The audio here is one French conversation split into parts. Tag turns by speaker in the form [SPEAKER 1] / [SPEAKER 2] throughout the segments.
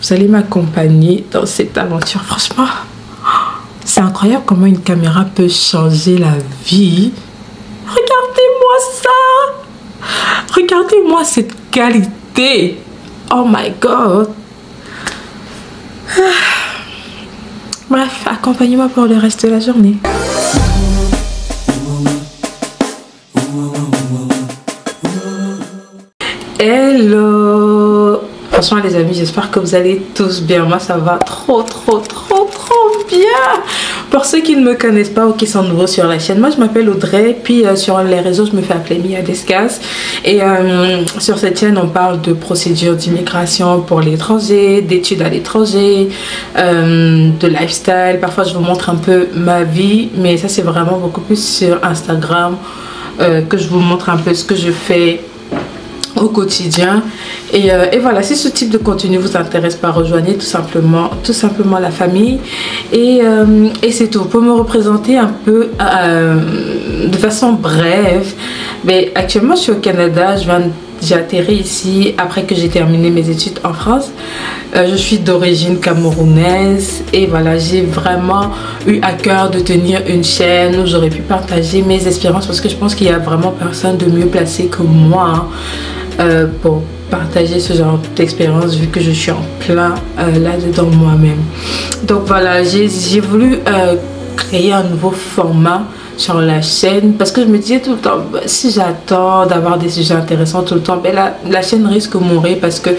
[SPEAKER 1] vous allez m'accompagner dans cette aventure. Franchement, c'est incroyable comment une caméra peut changer la vie. Regardez-moi ça. Regardez-moi cette qualité. Oh my god. Bref, accompagnez-moi pour le reste de la journée. Hello. Franchement les amis, j'espère que vous allez tous bien. Moi ça va trop bien. Pour ceux qui ne me connaissent pas ou qui sont nouveaux sur la chaîne, moi je m'appelle Audrey, puis sur les réseaux je me fais appeler Mia Descas. Et sur cette chaîne on parle de procédures d'immigration pour l'étranger, d'études à l'étranger, de lifestyle. Parfois je vous montre un peu ma vie, mais ça c'est vraiment beaucoup plus sur Instagram que je vous montre un peu ce que je fais au quotidien. Et voilà, si ce type de contenu vous intéresse, pas rejoignez tout simplement la famille. Et c'est tout. Pour me représenter un peu de façon brève, mais actuellement je suis au Canada. J'ai atterri ici après que j'ai terminé mes études en France. Je suis d'origine camerounaise et voilà, j'ai vraiment eu à cœur de tenir une chaîne où j'aurais pu partager mes expériences, parce que je pense qu'il n'y a vraiment personne de mieux placé que moi pour partager ce genre d'expérience, vu que je suis en plein là-dedans moi-même. Donc voilà, j'ai voulu créer un nouveau format sur la chaîne, parce que je me disais tout le temps, si j'attends d'avoir des sujets intéressants tout le temps, ben la chaîne risque de mourir, parce que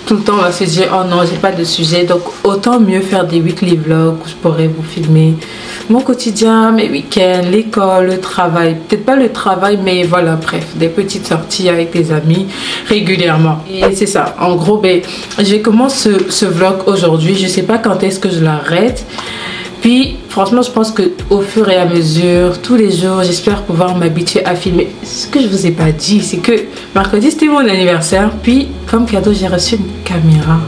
[SPEAKER 1] tout le temps on va se dire oh non, j'ai pas de sujet. Donc autant mieux faire des weekly vlogs où je pourrais vous filmer mon quotidien, mes week-ends, l'école, le travail, peut-être pas le travail, mais voilà, bref, des petites sorties avec des amis régulièrement. Et c'est ça, en gros, ben j'ai commencé ce vlog aujourd'hui. Je sais pas quand est-ce que je l'arrête. Puis franchement je pense que au fur et à mesure, tous les jours, j'espère pouvoir m'habituer à filmer. Ce que je vous ai pas dit, c'est que mercredi c'était mon anniversaire, puis comme cadeau j'ai reçu une caméra.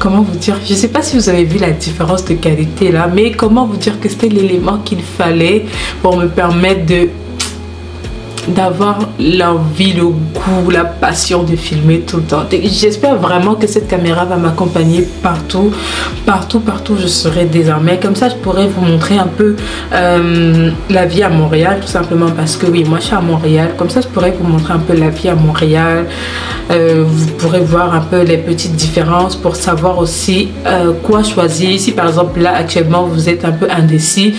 [SPEAKER 1] Comment vous dire, je sais pas si vous avez vu la différence de qualité là, mais comment vous dire que c'était l'élément qu'il fallait pour me permettre d'avoir l'envie, le goût, la passion de filmer tout le temps. J'espère vraiment que cette caméra va m'accompagner partout où je serai désormais. Comme ça je pourrais vous montrer un peu la vie à Montréal, tout simplement parce que oui, moi je suis à Montréal. Comme ça je pourrais vous montrer un peu la vie à Montréal. Vous pourrez voir un peu les petites différences pour savoir aussi quoi choisir. Si par exemple là actuellement vous êtes un peu indécis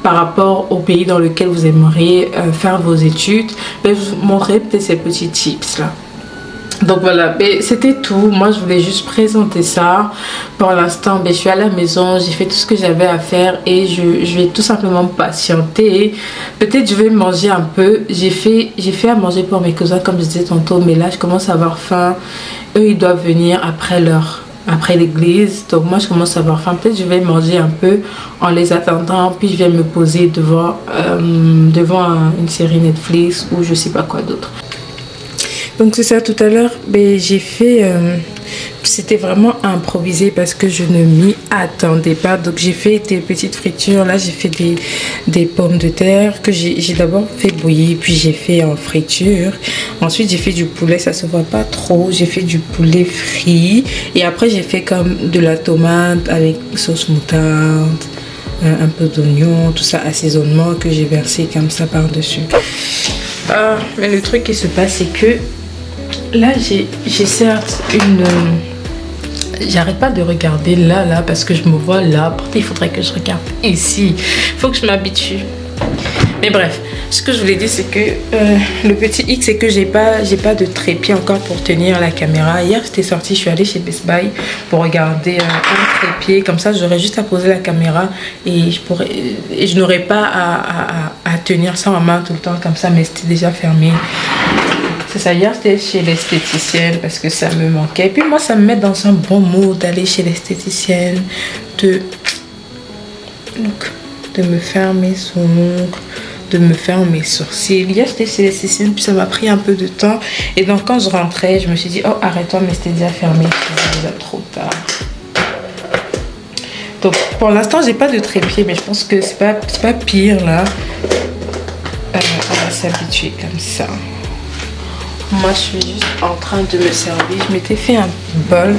[SPEAKER 1] par rapport au pays dans lequel vous aimeriez faire vos études, je vous montrerai peut-être ces petits tips là. Donc voilà, c'était tout. Moi je voulais juste présenter ça. Pour l'instant je suis à la maison, j'ai fait tout ce que j'avais à faire et je vais tout simplement patienter. Peut-être je vais manger un peu. J'ai fait à manger pour mes cousins comme je disais tantôt, mais là je commence à avoir faim. Eux ils doivent venir après l'église, donc moi je commence à avoir faim. Peut-être je vais manger un peu en les attendant, puis je vais me poser devant une série Netflix ou je sais pas quoi d'autre. Donc c'est ça, tout à l'heure j'ai fait c'était vraiment improvisé parce que je ne m'y attendais pas. Donc j'ai fait des petites fritures. Là j'ai fait des pommes de terre que j'ai d'abord fait bouillir, puis j'ai fait en friture. Ensuite j'ai fait du poulet, ça se voit pas trop, j'ai fait du poulet frit et après j'ai fait comme de la tomate avec sauce moutarde, un peu d'oignon, tout ça, assaisonnement que j'ai versé comme ça par dessus. Mais le truc qui se passe c'est que là j'ai certes j'arrête pas de regarder là parce que je me vois là. Pourtant il faudrait que je regarde ici, il faut que je m'habitue. Mais bref, ce que je voulais dire c'est que le petit hic c'est que j'ai pas de trépied encore pour tenir la caméra. Hier j'étais sortie, je suis allée chez Best Buy pour regarder un trépied, comme ça j'aurais juste à poser la caméra et je n'aurais pas à tenir ça en main tout le temps comme ça, mais c'était déjà fermé. C'est ça, hier j'étais chez l'esthéticienne parce que ça me manquait. Et puis moi ça me met dans un bon mood d'aller chez l'esthéticienne, de me faire mes ongles, de me faire mes sourcils. Hier j'étais chez l'esthéticienne, puis ça m'a pris un peu de temps. Et donc quand je rentrais, je me suis dit oh arrête-toi, mais c'était déjà fermé, c'est déjà trop tard. Donc pour l'instant j'ai pas de trépied, mais je pense que c'est pas pire là. On va s'habituer comme ça. Moi, je suis juste en train de me servir. Je m'étais fait un bol.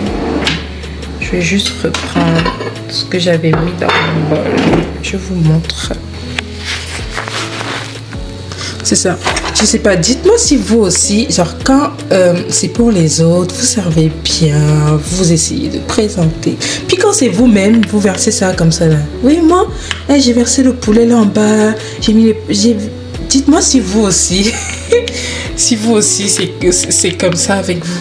[SPEAKER 1] Je vais juste reprendre ce que j'avais mis dans mon bol. Je vous montre. C'est ça. Je sais pas, dites-moi si vous aussi, genre quand c'est pour les autres, vous servez bien, vous essayez de présenter. Puis quand c'est vous-même, vous versez ça comme ça là. Oui, moi, j'ai versé le poulet là en bas. J'ai mis les... Dites-moi si vous aussi, si vous aussi, c'est comme ça avec vous.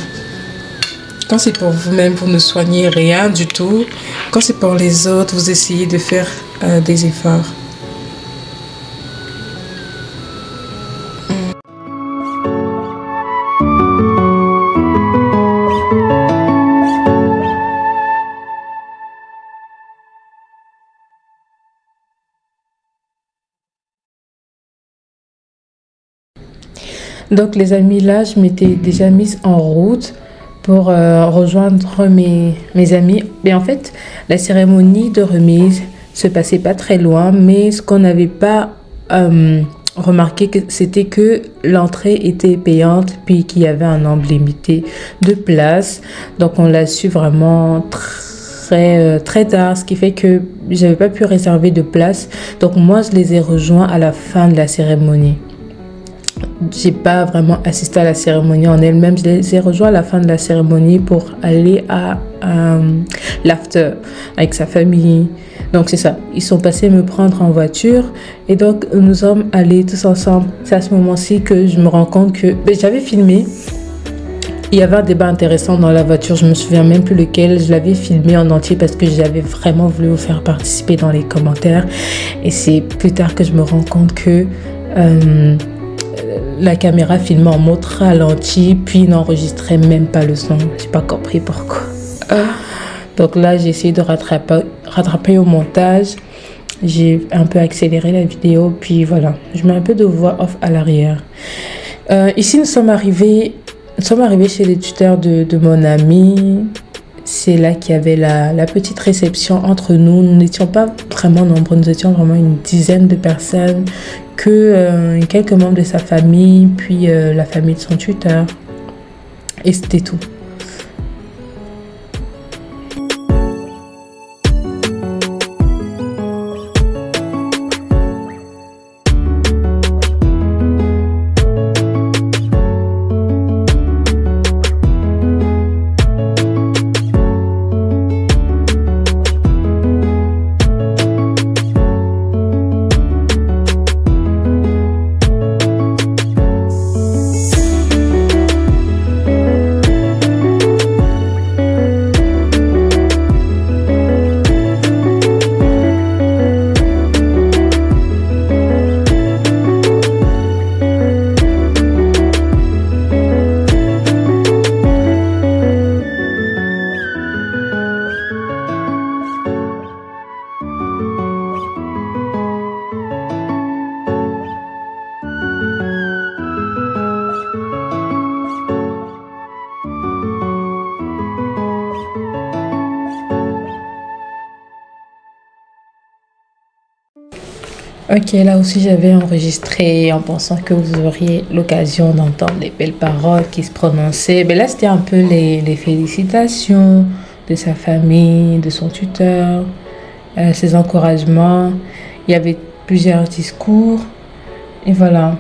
[SPEAKER 1] Quand c'est pour vous-même, vous ne soignez rien du tout. Quand c'est pour les autres, vous essayez de faire des efforts. Donc les amis, là, je m'étais déjà mise en route pour rejoindre mes amis. Mais en fait, la cérémonie de remise se passait pas très loin, mais ce qu'on n'avait pas remarqué, c'était que l'entrée était payante, puis qu'il y avait un nombre limité de places. Donc on l'a su vraiment très tard, ce qui fait que j'avais pas pu réserver de place. Donc moi, je les ai rejoints à la fin de la cérémonie. J'ai pas vraiment assisté à la cérémonie en elle-même. Je les ai rejoints à la fin de la cérémonie pour aller à l'after avec sa famille. Donc c'est ça. Ils sont passés me prendre en voiture et donc nous sommes allés tous ensemble. C'est à ce moment-ci que je me rends compte que j'avais filmé. Il y avait un débat intéressant dans la voiture. Je me souviens même plus lequel. Je l'avais filmé en entier parce que j'avais vraiment voulu vous faire participer dans les commentaires. Et c'est plus tard que je me rends compte que la caméra filmait en mode ralenti, puis n'enregistrait même pas le son. J'ai pas compris pourquoi. Donc là, j'ai essayé de rattraper au montage. J'ai un peu accéléré la vidéo, puis voilà. Je mets un peu de voix off à l'arrière. Ici, nous sommes arrivés chez les tuteurs de mon ami. C'est là qu'il y avait la petite réception entre nous. Nous n'étions pas vraiment nombreux, nous étions vraiment une dizaine de personnes, que quelques membres de sa famille, puis la famille de son tuteur. Et c'était tout. Ok, là aussi j'avais enregistré en pensant que vous auriez l'occasion d'entendre les belles paroles qui se prononçaient. Mais là c'était un peu les félicitations de sa famille, de son tuteur, ses encouragements. Il y avait plusieurs discours et voilà.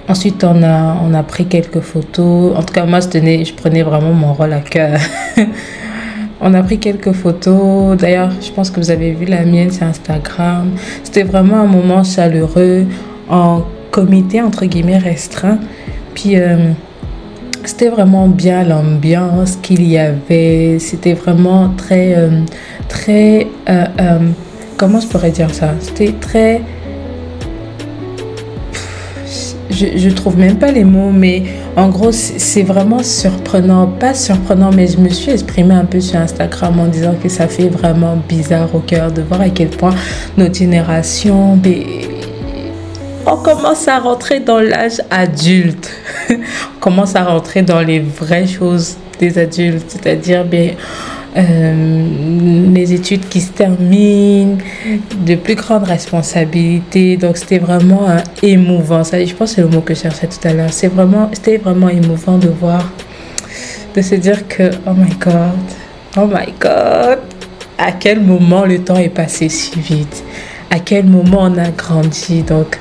[SPEAKER 1] Ensuite on a pris quelques photos. En tout cas moi je prenais vraiment mon rôle à cœur. On a pris quelques photos. D'ailleurs, je pense que vous avez vu la mienne sur Instagram. C'était vraiment un moment chaleureux en comité, entre guillemets, restreint. Puis, c'était vraiment bien l'ambiance qu'il y avait. C'était vraiment comment je pourrais dire ça? C'était très... Je trouve même pas les mots, mais en gros, c'est vraiment surprenant. Pas surprenant, mais je me suis exprimée un peu sur Instagram en disant que ça fait vraiment bizarre au cœur de voir à quel point notre génération on commence à rentrer dans l'âge adulte. On commence à rentrer dans les vraies choses des adultes, c'est-à-dire bien les études qui se terminent, de plus grandes responsabilités. Donc c'était vraiment émouvant. Ça, je pense que c'est le mot que je cherchais tout à l'heure. C'était vraiment émouvant de voir, de se dire que oh my god, à quel moment le temps est passé si vite, à quel moment on a grandi. Donc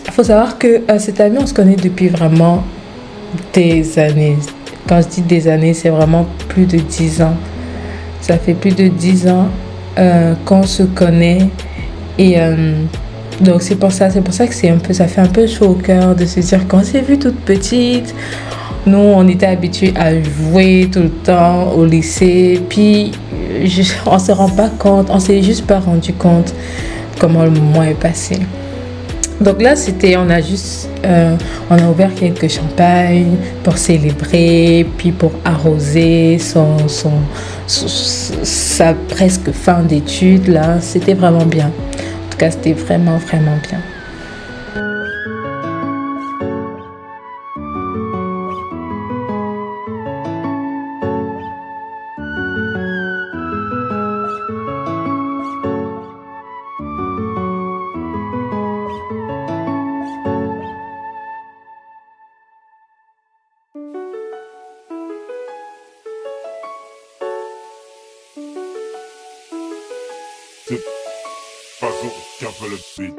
[SPEAKER 1] il faut savoir que cette amie, on se connaît depuis vraiment des années. Quand je dis des années, c'est vraiment plus de 10 ans. Ça fait plus de 10 ans qu'on se connaît. Et donc c'est pour ça que ça fait un peu chaud au cœur de se dire qu'on s'est vu toute petite. Nous, on était habitués à jouer tout le temps au lycée. Puis on se rend pas compte, on s'est juste pas rendu compte comment le moment est passé. Donc là, on a ouvert quelques champagnes pour célébrer, puis pour arroser sa presque fin d'études. Là, c'était vraiment bien. En tout cas, c'était vraiment, vraiment bien.
[SPEAKER 2] C'est façon qui a fait le beat.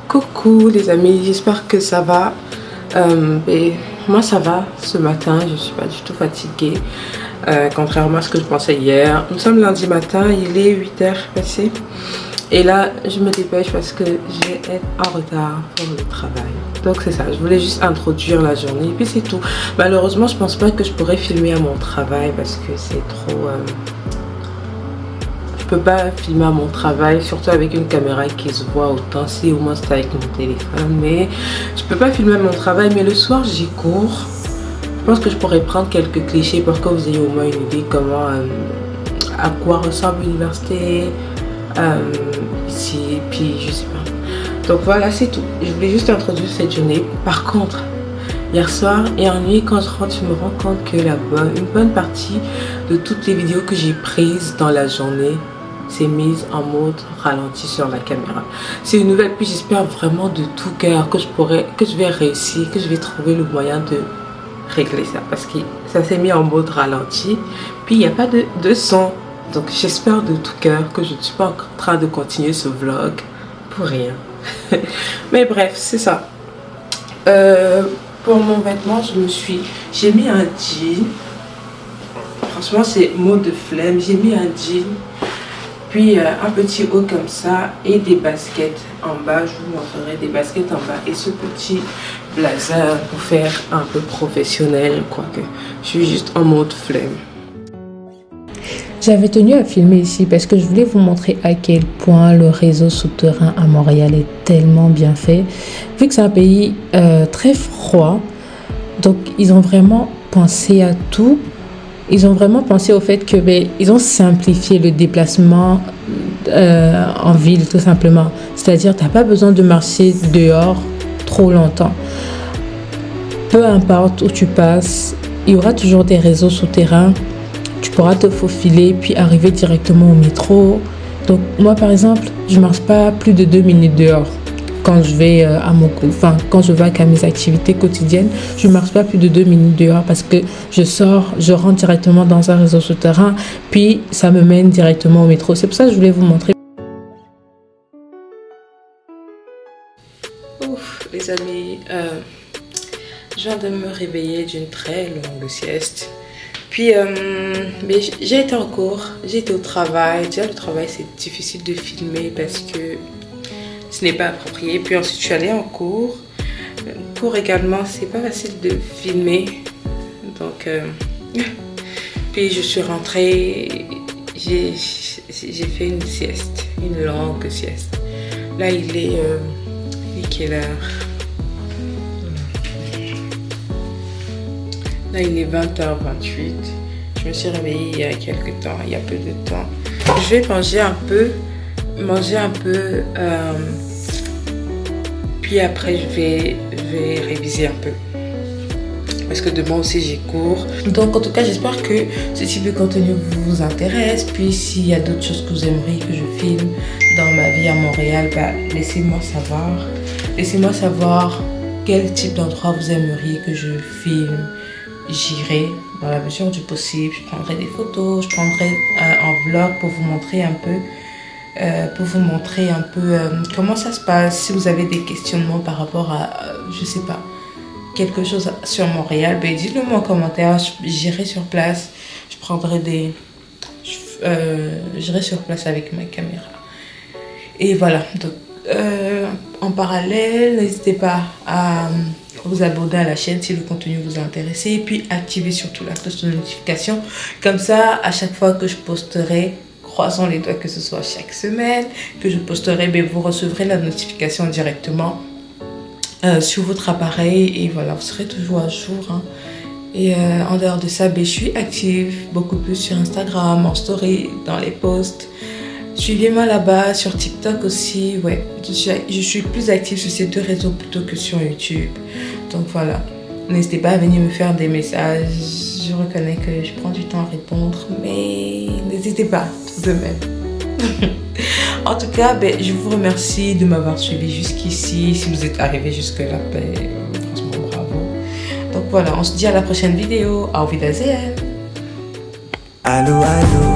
[SPEAKER 1] Coucou les amis, j'espère que ça va. Et moi ça va ce matin, je suis pas du tout fatiguée, contrairement à ce que je pensais hier. Nous sommes lundi matin, il est 8h passé. Et là je me dépêche parce que je vais être en retard pour le travail. Donc c'est ça, je voulais juste introduire la journée et puis c'est tout. Malheureusement je pense pas que je pourrais filmer à mon travail parce que c'est trop... Je peux pas filmer à mon travail, surtout avec une caméra qui se voit autant, si au moins c'est avec mon téléphone. Mais je peux pas filmer à mon travail, mais le soir j'y cours. Je pense que je pourrais prendre quelques clichés pour que vous ayez au moins une idée comment, à quoi ressemble l'université ici, puis je sais pas. Donc voilà, c'est tout. Je voulais juste introduire cette journée. Par contre, hier soir et en nuit, quand je rentre, je me rends compte que une bonne partie de toutes les vidéos que j'ai prises dans la journée s'est mise en mode ralenti sur la caméra. C'est une nouvelle, puis j'espère vraiment de tout cœur que je vais réussir, que je vais trouver le moyen de régler ça, parce que ça s'est mis en mode ralenti, puis il n'y a pas de son. Donc j'espère de tout cœur que je ne suis pas en train de continuer ce vlog pour rien. Mais bref, c'est ça. Pour mon vêtement, j'ai mis un jean. Franchement, c'est mot de flemme. J'ai mis un jean, puis un petit haut comme ça et des baskets en bas. Je vous montrerai des baskets en bas et ce petit blazer pour faire un peu professionnel, quoique je suis juste en mode flemme. J'avais tenu à filmer ici parce que je voulais vous montrer à quel point le réseau souterrain à Montréal est tellement bien fait. Vu que c'est un pays très froid, donc ils ont vraiment pensé à tout ils ont vraiment pensé au fait que ils ont simplifié le déplacement en ville tout simplement. C'est-à-dire tu n'as pas besoin de marcher dehors trop longtemps. Peu importe où tu passes, il y aura toujours des réseaux souterrains. Tu pourras te faufiler puis arriver directement au métro. Donc moi par exemple, je marche pas plus de 2 minutes dehors. Quand je vais quand je vais à mes activités quotidiennes, je ne marche pas plus de 2 minutes dehors parce que je sors, je rentre directement dans un réseau souterrain, puis ça me mène directement au métro. C'est pour ça que je voulais vous montrer. Ouf, les amis, je viens de me réveiller d'une très longue sieste. Puis, j'ai été en cours, j'ai été au travail. Déjà, le travail, c'est difficile de filmer parce que ce n'est pas approprié. Puis ensuite, je suis allée en cours. Cours également, c'est pas facile de filmer. Donc, puis je suis rentrée. J'ai fait une sieste, une longue sieste. Là, il est quelle heure? Là, il est 20h28. Je me suis réveillée il y a quelques temps, il y a peu de temps. Je vais manger un peu. Puis après je vais réviser un peu parce que demain aussi j'ai cours. Donc en tout cas j'espère que ce type de contenu vous intéresse. Puis s'il y a d'autres choses que vous aimeriez que je filme dans ma vie à Montréal, laissez-moi savoir quel type d'endroit vous aimeriez que je filme. J'irai dans la mesure du possible, je prendrai des photos, je prendrai un vlog pour vous montrer un peu comment ça se passe. Si vous avez des questionnements par rapport à, je sais pas, quelque chose sur Montréal, dites-le moi en commentaire. J'irai sur place, j'irai sur place avec ma caméra. Et voilà, donc en parallèle, n'hésitez pas à vous abonner à la chaîne si le contenu vous a intéressé. Et puis activez surtout la cloche de notification. Comme ça, à chaque fois que je posterai, croisons les doigts que ce soit chaque semaine que je posterai, vous recevrez la notification directement sur votre appareil. Et voilà, vous serez toujours à jour. Hein. Et en dehors de ça, je suis active beaucoup plus sur Instagram, en story, dans les posts. Suivez-moi là-bas, sur TikTok aussi. Ouais, je suis plus active sur ces deux réseaux plutôt que sur YouTube. Donc voilà, n'hésitez pas à venir me faire des messages. Je reconnais que je prends du temps à répondre, mais n'hésitez pas tout de même. En tout cas, je vous remercie de m'avoir suivi jusqu'ici. Si vous êtes arrivé jusque-là, franchement bravo. Donc voilà, on se dit à la prochaine vidéo. Auf Wiedersehen.
[SPEAKER 3] Allô, allô.